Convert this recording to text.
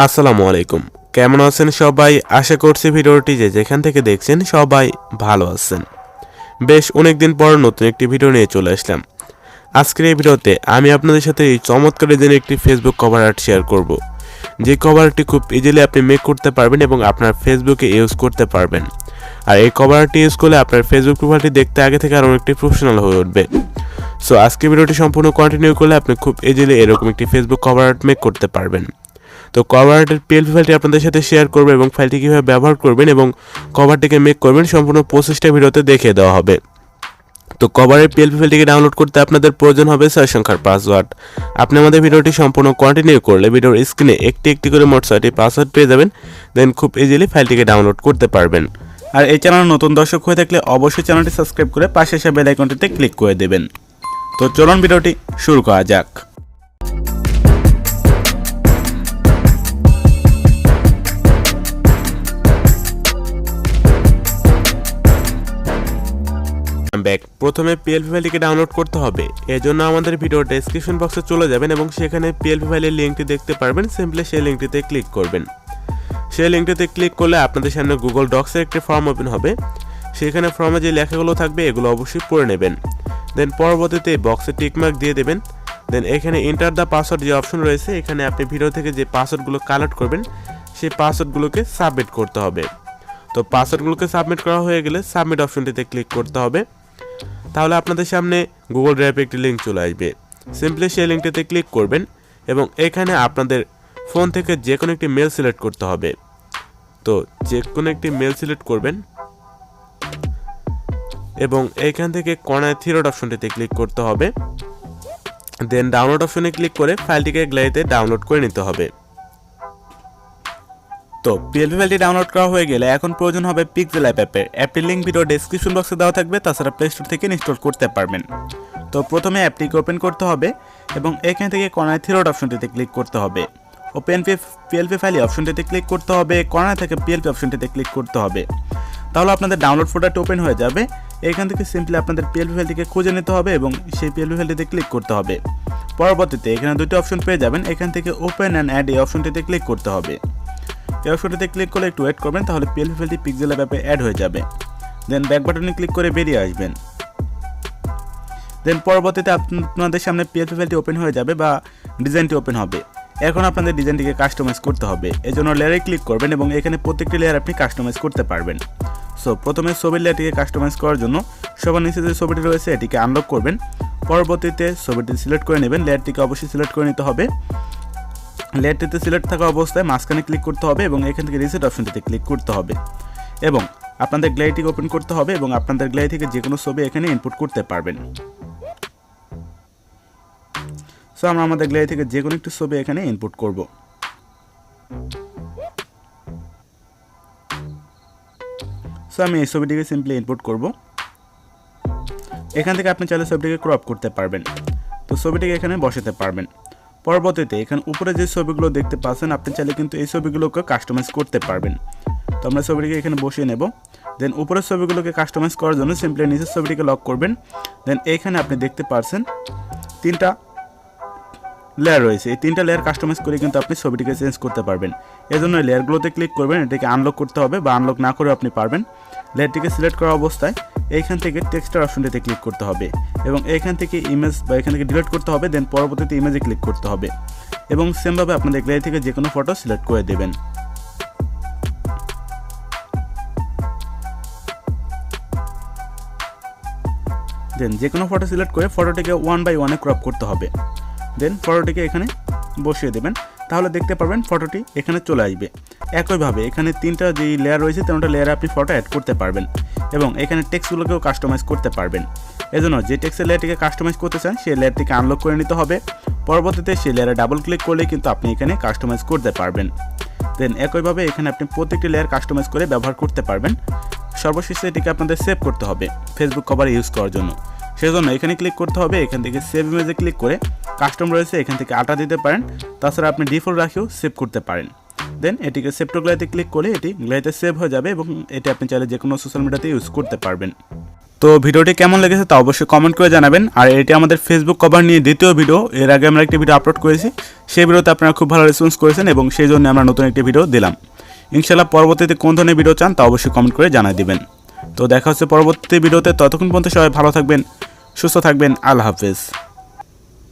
আসসালামু আলাইকুম। কেমন আছেন সবাই? আশা করছি ভিডিওটি যেখান থেকে দেখছেন সবাই ভালো আছেন। বেশ অনেকদিন পর নতুন একটি ভিডিও নিয়ে চলে আসলাম। আজকের এই ভিডিওতে আমি আপনাদের সাথে এই চমৎকার ডিজাইনের একটি ফেসবুক কভার আর্ট শেয়ার করব। যে কভার আর্টটি খুব ইজিলি আপনি মেক করতে পারবেন এবং আপনার ফেসবুকে ইউজ করতে পারবেন। আর এই কভার আর্টটি ইউজ করলে আপনার ফেসবুক প্রোফাইলটি দেখতে আগে থেকে আরও একটি প্রফেশনাল হয়ে উঠবে। সো আজকের ভিডিওটি সম্পূর্ণ কন্টিনিউ করলে আপনি খুব ইজিলি এরকম একটি ফেসবুক কভার আর্ট মেক করতে পারবেন। তো কভার আর্টের PLP ফাইলটি আপনাদের সাথে শেয়ার করব এবং ফাইলটি কীভাবে ব্যবহার করবেন এবং কভারটিকে মেক করবেন সম্পূর্ণ প্রসেসটা ভিডিওতে দেখিয়ে দেওয়া হবে। তো কভারের PLP ফাইলটিকে ডাউনলোড করতে আপনাদের প্রয়োজন হবে 6 সংখ্যার পাসওয়ার্ড। আপনি আমাদের ভিডিওটি সম্পূর্ণ কন্টিনিউ করলে ভিডিওর স্ক্রিনে একটি একটি করে মোট 6টি পাসওয়ার্ড পেয়ে যাবেন, দেন খুব ইজিলি ফাইলটিকে ডাউনলোড করতে পারবেন। আর এই চ্যানেলে নতুন দর্শক হয়ে থাকলে অবশ্যই চ্যানেলটি সাবস্ক্রাইব করে পাশে আসা বেল আইকনটিতে ক্লিক করে দেবেন। তো চলুন ভিডিওটি শুরু করা যাক। প্রথমে PLP ফাইলটিকে ডাউনলোড করতে হবে। এজন্য আমাদের ভিডিও ডেসক্রিপশন বক্সে চলে যাবেন এবং সেখানে PLP ফাইলের লিঙ্কটি দেখতে পারবেন। সিম্পলি সেই লিঙ্কটিতে ক্লিক করবেন। সেই লিঙ্কটিতে ক্লিক করলে আপনাদের সামনে গুগল ডক্সের একটি ফর্ম ওপেন হবে। সেখানে ফর্মে যে লেখাগুলো থাকবে এগুলো অবশ্যই পড়ে নেবেন। দেন পরবর্তীতে বক্সে টিকমার্ক দিয়ে দেবেন। দেন এখানে এন্টার দ্য পাসওয়ার্ড যে অপশন রয়েছে, এখানে আপনি ভিডিও থেকে যে পাসওয়ার্ডগুলো কালেক্ট করবেন সেই পাসওয়ার্ডগুলোকে সাবমিট করতে হবে। তো পাসওয়ার্ডগুলোকে সাবমিট করা হয়ে গেলে সাবমিট অপশনটিতে ক্লিক করতে হবে। তাহলে আপনাদের সামনে গুগল ড্রাইভে একটি লিঙ্ক চলে আসবে। সিম্পলি সেই লিঙ্কটিতে ক্লিক করবেন এবং এখানে আপনাদের ফোন থেকে যে কোনো একটি মেল সিলেক্ট করতে হবে। তো যে কোনো একটি মেল সিলেক্ট করবেন এবং এইখান থেকে কর্নার থ্রি ডট অপশনটিতে ক্লিক করতে হবে। দেন ডাউনলোড অপশনে ক্লিক করে ফাইলটিকে গ্যালারিতে ডাউনলোড করে নিতে হবে। তো PLP ফাইলটি ডাউনলোড করা হয়ে গেলে এখন প্রয়োজন হবে Pixellab অ্যাপটির লিঙ্ক ভিডিও ডেসক্রিপশন বক্সে দেওয়া থাকবে, তাছাড়া প্লে স্টোর থেকে ইনস্টল করতে পারবেন। তো প্রথমে অ্যাপটিকে ওপেন করতে হবে এবং এখান থেকে কর্নার থ্রি ডট অপশনটিতে ক্লিক করতে হবে। ওপেন PLP ফাইল অপশনটিতে ক্লিক করতে হবে, কর্নার থেকে PLP অপশনটিতে ক্লিক করতে হবে। তাহলে আপনাদের ডাউনলোড ফোল্ডারটি ওপেন হয়ে যাবে। এখান থেকে সিম্পলি আপনাদের PLP ফাইলটিকে খুঁজে নিতে হবে এবং সেই PLP ফাইলটিতে ক্লিক করতে হবে। পরবর্তীতে এখানে দুটি অপশন পেয়ে যাবেন। এখান থেকে ওপেন অ্যান্ড অ্যাড এই অপশনটিতে ক্লিক করতে হবে। এই অপশনটিতে ক্লিক করলে একটু ওয়েট করবেন, তাহলে PLP ফাইলটি Pixellab অ্যাপে অ্যাড হয়ে যাবে। দেন ব্যাক বাটনে ক্লিক করে বেরিয়ে আসবেন। দেন পরবর্তীতে আপনাদের সামনে PLP ফাইলটি ওপেন হয়ে যাবে বা ডিজাইনটি ওপেন হবে। এখন আপনাদের ডিজাইনটিকে কাস্টমাইজ করতে হবে। এজন্য লেয়ারে ক্লিক করবেন এবং এখানে প্রত্যেকটি লেয়ার আপনি কাস্টমাইজ করতে পারবেন। সো প্রথমে ছবির লেয়ারটিকে কাস্টমাইজ করার জন্য সবার নিচে যে ছবিটি রয়েছে এটিকে আনলক করবেন। পরবর্তীতে ছবিটি সিলেক্ট করে নেবেন। লেয়ারটিকে অবশ্যই সিলেক্ট করে নিতে হবে। লেয়ারটিতে সিলেক্ট থাকা অবস্থায় মাঝখানে ক্লিক করতে হবে এবং এখান থেকে রিসেট অপশনটিতে ক্লিক করতে হবে এবং আপনাদের গ্যালারিটিকে ওপেন করতে হবে এবং আপনাদের গ্যালারি থেকে যে কোনো ছবি এখানে ইনপুট করতে পারবেন। সো আমরা আমাদের গ্যালারি থেকে যে কোনো একটি ছবি এখানে ইনপুট করব। সো আমি এই ছবিটিকে সিম্পলি ইনপুট করব। এখান থেকে আপনি চাইলে ছবিটিকে ক্রপ করতে পারবেন। তো ছবিটিকে এখানে বসাতে পারবেন। পরবর্তীতে এখানে উপরে যে ছবিগুলো দেখতে পাচ্ছেন আপনি চাইলে কিন্তু এই ছবিগুলোকে কাস্টমাইজ করতে পারবেন। তো আমরা ছবিটিকে এখানে বসিয়ে নেব। দেন উপরের ছবিগুলোকে কাস্টমাইজ করার জন্য সিম্পলি নিচের ছবিটিকে লক করবেন। দেন এখানে আপনি দেখতে পাচ্ছেন তিনটা লেয়ার রয়েছে। এই তিনটা লেয়ার কাস্টমাইজ করে কিন্তু আপনি ছবিটিকে চেঞ্জ করতে পারবেন। এজন্য লেয়ারগুলোতে ক্লিক করবেন, এটাকে আনলক করতে হবে বা আনলক না করে আপনি পারবেন। লেয়ারটিকে সিলেক্ট করা অবস্থায় এইখান থেকে টেক্সচার অপশনটিতে ক্লিক করতে হবে এবং এখান থেকে ইমেজ বা এখান থেকে ডিলিট করতে হবে। দেন পরবর্তীতে ইমেজে ক্লিক করতে হবে এবং সেমভাবে আপনাদের গ্যালারি থেকে যে কোনো ফটো সিলেক্ট করে দেবেন। দেন যে কোনো ফটো সিলেক্ট করে ফটোটিকে 1 বাই 1 ক্রপ করতে হবে। দেন ফটোটিকে এখানে বসিয়ে দেবেন, তাহলে দেখতে পারবেন ফটোটি এখানে চলে আসবে। একইভাবে এখানে তিনটা যে লেয়ার রয়েছে তিনটা লেয়ারে আপনি ফটো অ্যাড করতে পারবেন এবং এখানে টেক্সটগুলোকেও কাস্টমাইজ করতে পারবেন। এজন্য যে টেক্সটের লেয়ারটিকে কাস্টমাইজ করতে চান সেই লেয়ারটিকে আনলক করে নিতে হবে। পরবর্তীতে সেই লেয়ারে ডাবল ক্লিক করলে কিন্তু আপনি এখানে কাস্টমাইজ করতে পারবেন। দেন একইভাবে এখানে আপনি প্রত্যেকটি লেয়ার কাস্টমাইজ করে ব্যবহার করতে পারবেন। সর্বশেষে এটিকে আপনাদের সেভ করতে হবে ফেসবুক কভার ইউজ করার জন্য। সেজন্য এখানে ক্লিক করতে হবে। এখান থেকে সেভ ইমেজে ক্লিক করে কাস্টম রয়েছে এখান থেকে আটা দিতে পারেন, তাছাড়া আপনি ডিফল্ট রাখেও সেভ করতে পারেন। দেন এটিকে সেভ টু গ্যালারিতে ক্লিক করে এটি গ্যালারিতে সেভ হয়ে যাবে এবং এটি আপনি চাইলে যে কোনো সোশ্যাল মিডিয়াতে ইউজ করতে পারবেন। তো ভিডিওটি কেমন লেগেছে তা অবশ্যই কমেন্ট করে জানাবেন। আর এটি আমাদের ফেসবুক কভার নিয়ে দ্বিতীয় ভিডিও। এর আগে আমরা একটি ভিডিও আপলোড করেছি, সেই ভিডিওতে আপনারা খুব ভালো রেসপন্স করেছেন এবং সেই জন্য আমরা নতুন একটি ভিডিও দিলাম। ইনশাআল্লাহ পরবর্তীতে কোন ধরনের ভিডিও চান তা অবশ্যই কমেন্ট করে জানিয়ে দিবেন। তো দেখা হচ্ছে পরবর্তী ভিডিওতে, ততক্ষণ পর্যন্ত সবাই ভালো থাকবেন, সুস্থ থাকবেন। আল্লাহ হাফেজ।